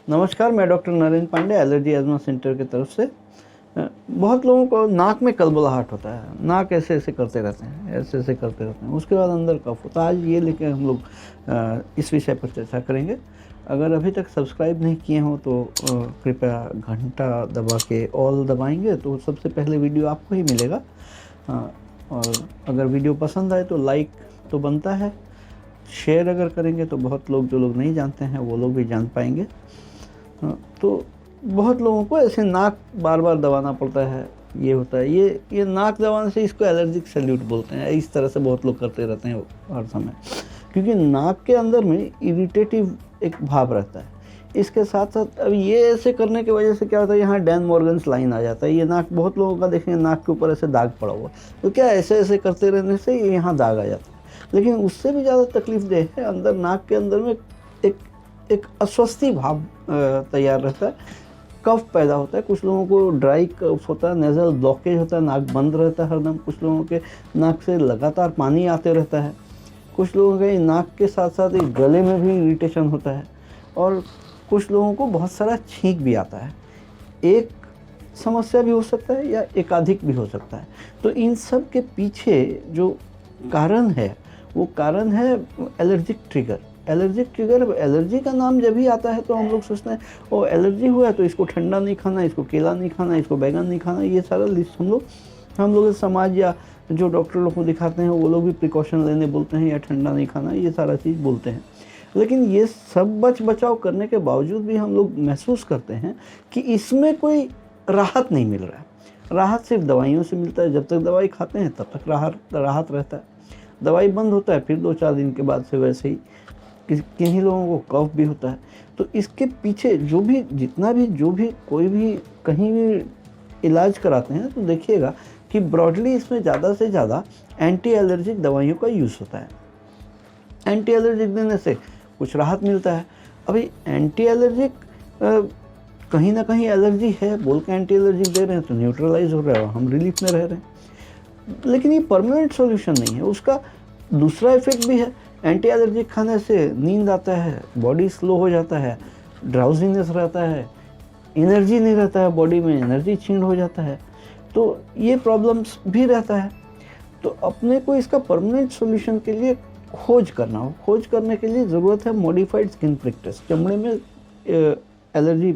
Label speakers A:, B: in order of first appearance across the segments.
A: नमस्कार, मैं doctor Narendra Pandey allergy asthma centre की तरफ से। बहुत लोगों को नाक में कलबलाहट होता है, नाक ऐसे ऐसे करते रहते हैं, ऐसे ऐसे करते रहते हैं, उसके बाद अंदर कफ होता है। आज ये लेके हम लोग इस विषय पर चर्चा करेंगे। अगर अभी तक सब्सक्राइब नहीं किए हों तो कृपया घंटा दबा के ऑल दबाएंगे तो सबसे पहले वीडियो आपको ही मिलेगा। और अगर वीडियो पसंद आए तो लाइक तो बनता है, शेयर अगर करेंगे तो बहुत लोग, जो लोग नहीं जानते हैं वो लोग भी जान पाएंगे। तो बहुत लोगों को ऐसे नाक बार बार दबाना पड़ता है, ये होता है, ये नाक दबाने से इसको एलर्जिक सैल्यूट बोलते हैं। इस तरह से बहुत लोग करते रहते हैं हर समय, क्योंकि नाक के अंदर में इरिटेटिव एक भाव रहता है। इसके साथ साथ अब ये ऐसे करने की वजह से क्या होता है, यहाँ डैन मॉर्गन्स लाइन आ जाता है। ये नाक, बहुत लोगों का देखेंगे नाक के ऊपर ऐसे दाग पड़ा हुआ, तो क्या ऐसे ऐसे करते रहने से ये यहाँ दाग आ जाता है। लेकिन उससे भी ज़्यादा तकलीफ देह है, अंदर नाक के अंदर में एक अस्वस्थी भाव तैयार रहता है, कफ पैदा होता है। कुछ लोगों को ड्राई कफ होता है, नेज़ल ब्लॉकेज होता है, नाक बंद रहता है हरदम। कुछ लोगों के नाक से लगातार पानी आते रहता है। कुछ लोगों के नाक के साथ साथ एक गले में भी इरिटेशन होता है, और कुछ लोगों को बहुत सारा छींक भी आता है। एक समस्या भी हो सकता है या एकाधिक भी हो सकता है। तो इन सब के पीछे जो कारण है वो कारण है एलर्जिक ट्रिगर। एलर्जी का नाम जब भी आता है तो हम लोग सोचते हैं ओ एलर्जी हुआ है तो इसको ठंडा नहीं खाना, इसको केला नहीं खाना, इसको बैगन नहीं खाना। ये सारा लिस्ट हम लोग समाज या जो डॉक्टर लोग को दिखाते हैं वो लोग भी प्रिकॉशन लेने बोलते हैं, या ठंडा नहीं खाना, ये सारा चीज़ बोलते हैं। लेकिन ये सब बचाव करने के बावजूद भी हम लोग महसूस करते हैं कि इसमें कोई राहत नहीं मिल रहा है। राहत सिर्फ दवाइयों से मिलता है। जब तक दवाई खाते हैं तब तक राहत रहता है। दवाई बंद होता है फिर 2-4 दिन के बाद से वैसे ही किन्हीं लोगों को कफ भी होता है। तो इसके पीछे जो भी कोई भी कहीं भी इलाज कराते हैं तो देखिएगा कि ब्रॉडली इसमें ज़्यादा से ज़्यादा एंटी एलर्जिक दवाइयों का यूज़ होता है। एंटी एलर्जिक देने से कुछ राहत मिलता है। अभी एंटी एलर्जिक कहीं ना कहीं एलर्जी है बोल के एंटी एलर्जिक दे रहे हैं तो न्यूट्रलाइज हो रहा है, हम रिलीफ में रह रहे हैं। लेकिन ये परमानेंट सॉल्यूशन नहीं है। उसका दूसरा इफेक्ट भी है। एंटी एलर्जिक खाने से नींद आता है, बॉडी स्लो हो जाता है, ड्राउजीनेस रहता है, एनर्जी नहीं रहता है बॉडी में, एनर्जी छीन हो जाता है। तो ये प्रॉब्लम्स भी रहता है। तो अपने को इसका परमानेंट सॉल्यूशन के लिए खोज करने के लिए ज़रूरत है मॉडिफाइड स्किन प्रिक टेस्ट, चमड़े में एलर्जी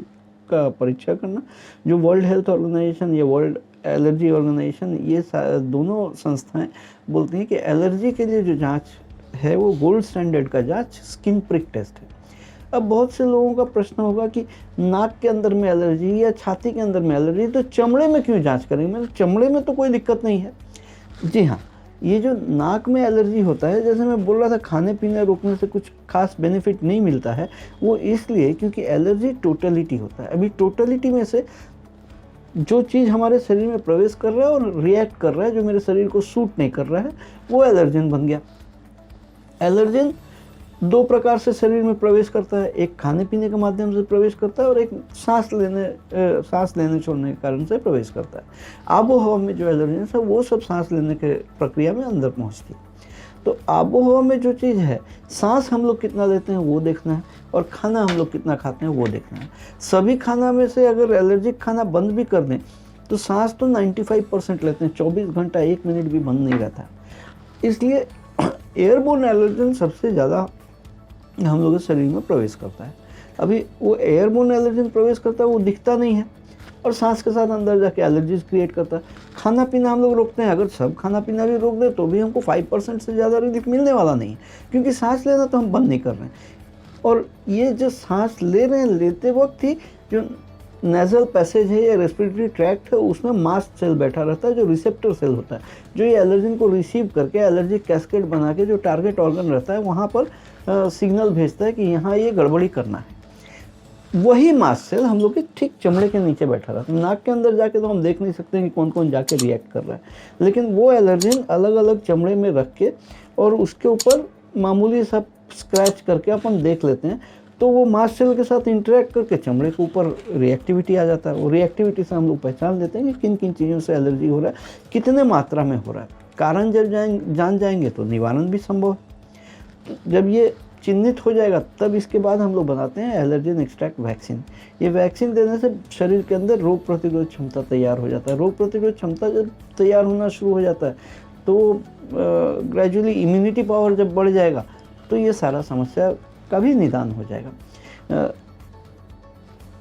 A: का परीक्षा करना। जो वर्ल्ड हेल्थ ऑर्गेनाइजेशन या वर्ल्ड एलर्जी ऑर्गेनाइजेशन, ये दोनों संस्थाएं बोलती हैं कि एलर्जी के लिए जो जांच है वो गोल्ड स्टैंडर्ड का जांच स्किन प्रिक टेस्ट है। अब बहुत से लोगों का प्रश्न होगा कि नाक के अंदर में एलर्जी या छाती के अंदर में एलर्जी, तो चमड़े में क्यों जांच करेंगे? मतलब चमड़े में तो कोई दिक्कत नहीं है। जी हाँ, ये जो नाक में एलर्जी होता है, जैसे मैं बोल रहा था खाने पीने रोकने से कुछ खास बेनिफिट नहीं मिलता है, वो इसलिए क्योंकि एलर्जी टोटलिटी होता है। अभी टोटलिटी में से जो चीज़ हमारे शरीर में प्रवेश कर रहा है और रिएक्ट कर रहा है, जो मेरे शरीर को सूट नहीं कर रहा है, वो एलर्जन बन गया। एलर्जन 2 प्रकार से शरीर में प्रवेश करता है। एक खाने पीने के माध्यम से प्रवेश करता है और एक सांस लेने छोड़ने के कारण से प्रवेश करता है। आबो हवा में जो एलर्जन है वो सब सांस लेने के प्रक्रिया में अंदर पहुंचती है। तो आबो हवा में जो चीज़ है, सांस हम लोग कितना लेते हैं वो देखना है, और खाना हम लोग कितना खाते हैं वो देखना है। सभी खाना में से अगर एलर्जिक खाना बंद भी कर दें तो सांस तो 95% लेते हैं, 24 घंटा 1 मिनट भी बंद नहीं रहता। इसलिए एयरबोर्न एलर्जन सबसे ज़्यादा हम लोगों के शरीर में प्रवेश करता है। अभी वो एयरबोर्न एलर्जन प्रवेश करता है, वो दिखता नहीं है, और सांस के साथ अंदर जाके एलर्जीज क्रिएट करता है। खाना पीना हम लोग रोकते हैं, अगर सब खाना पीना भी रोक दे तो भी हमको 5% से ज़्यादा रिलीफ मिलने वाला नहीं है, क्योंकि सांस लेना तो हम बंद नहीं कर रहे हैं। और ये जो सांस ले रहे हैं, लेते वक्त ही जो नेज़ल पैसेज है या रेस्पिरेटरी ट्रैक्ट है, उसमें मास्ट सेल बैठा रहता है, जो रिसेप्टर सेल होता है, जो ये एलर्जन को रिसीव करके एलर्जी कैस्केड बना के जो टारगेट ऑर्गन रहता है वहाँ पर सिग्नल भेजता है कि यहाँ ये गड़बड़ी करना है। वही मास्ट सेल हम लोग के ठीक चमड़े के नीचे बैठा रहता है। नाक के अंदर जाके तो हम देख नहीं सकते कि कौन कौन जाके रिएक्ट कर रहा है, लेकिन वो एलर्जन अलग अलग चमड़े में रख के और उसके ऊपर मामूली सा स्क्रैच करके अपन देख लेते हैं, तो वो मास्ट सेल के साथ इंटरेक्ट करके चमड़े के ऊपर रिएक्टिविटी आ जाता है। वो रिएक्टिविटी से हम लोग पहचान लेते हैं कि किन किन चीज़ों से एलर्जी हो रहा है, कितने मात्रा में हो रहा है। कारण जब जान जाएंगे तो निवारण भी संभव है। जब ये चिन्हित हो जाएगा तब इसके बाद हम लोग बनाते हैं एलर्जेन एक्सट्रैक्ट वैक्सीन। ये वैक्सीन देने से शरीर के अंदर रोग प्रतिरोध क्षमता तैयार हो जाता है। रोग प्रतिरोध क्षमता जब तैयार होना शुरू हो जाता है तो ग्रेजुअली इम्यूनिटी पावर जब बढ़ जाएगा तो ये सारा समस्या का भी निदान हो जाएगा।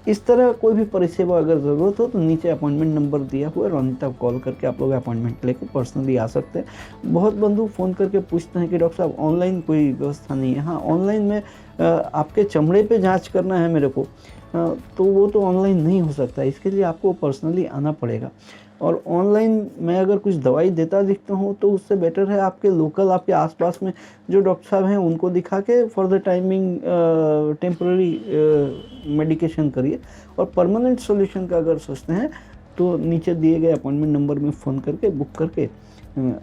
A: इस तरह कोई भी परिसेवा अगर ज़रूरत हो तो नीचे अपॉइंटमेंट नंबर दिया हुआ है, रोनिता को कॉल करके आप लोग अपॉइंटमेंट लेकर पर्सनली आ सकते हैं। बहुत बंधु फ़ोन करके पूछते हैं कि डॉक्टर साहब ऑनलाइन कोई व्यवस्था नहीं है। हाँ, ऑनलाइन में आपके चमड़े पे जांच करना है मेरे को, तो वो तो ऑनलाइन नहीं हो सकता, इसके लिए आपको पर्सनली आना पड़ेगा। और ऑनलाइन मैं अगर कुछ दवाई देता दिखता हूँ तो उससे बेटर है आपके लोकल, आपके आसपास में जो डॉक्टर साहब हैं उनको दिखा के for the timing temporary medication करिए। और परमानेंट सॉल्यूशन का अगर सोचते हैं तो नीचे दिए गए अपॉइंटमेंट नंबर में फ़ोन करके बुक करके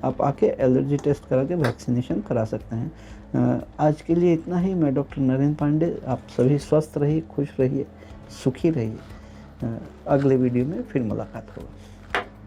A: आप आके एलर्जी टेस्ट करा के वैक्सीनेशन करा सकते हैं। आज के लिए इतना ही। मैं डॉक्टर नरेंद्र पांडे, आप सभी स्वस्थ रहिए, खुश रहिए, सुखी रहिए। अगले वीडियो में फिर मुलाकात होगा।